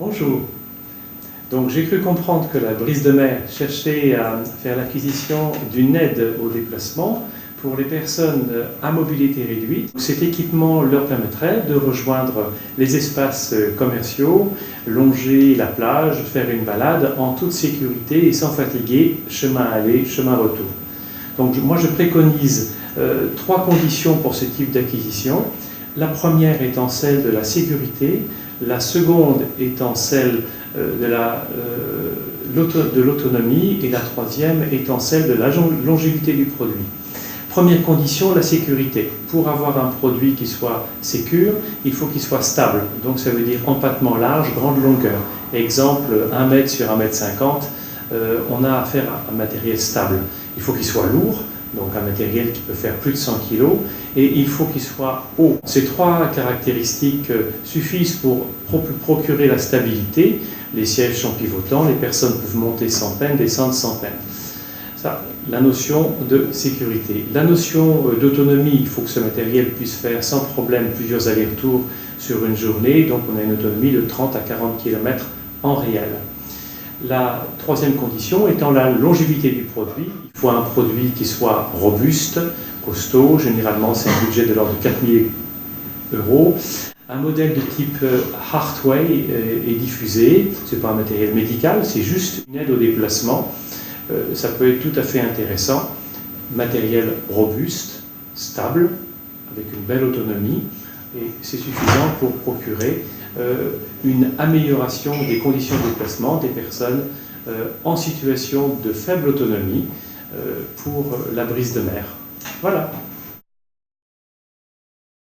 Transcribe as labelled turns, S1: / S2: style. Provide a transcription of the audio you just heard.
S1: Bonjour. Donc j'ai cru comprendre que la Brise de Mer cherchait à faire l'acquisition d'une aide au déplacement pour les personnes à mobilité réduite. Cet équipement leur permettrait de rejoindre les espaces commerciaux, longer la plage, faire une balade en toute sécurité et sans fatiguer, chemin aller, chemin retour. Donc moi je préconise 3 conditions pour ce type d'acquisition. La première étant celle de la sécurité, la seconde étant celle de l'autonomie et la troisième étant celle de la longévité du produit. Première condition, la sécurité. Pour avoir un produit qui soit sécure, il faut qu'il soit stable. Donc ça veut dire empattement large, grande longueur. Exemple, 1 mètre sur 1 mètre 50, on a affaire à un matériel stable. Il faut qu'il soit lourd, donc un matériel qui peut faire plus de 100 kg, et il faut qu'il soit haut. Ces 3 caractéristiques suffisent pour procurer la stabilité. Les sièges sont pivotants, les personnes peuvent monter sans peine, descendre sans peine. Ça, la notion de sécurité. La notion d'autonomie, il faut que ce matériel puisse faire sans problème plusieurs allers-retours sur une journée, donc on a une autonomie de 30 à 40 km en réel. La troisième condition étant la longévité du produit. Il faut un produit qui soit robuste, costaud, généralement c'est un budget de l'ordre de 4 000 €. Un modèle de type Heartway est diffusé, ce n'est pas un matériel médical, c'est juste une aide au déplacement. Ça peut être tout à fait intéressant. Matériel robuste, stable, avec une belle autonomie, et c'est suffisant pour procurer une amélioration des conditions de déplacement des personnes en situation de faible autonomie pour la Brise de Mer. Voilà.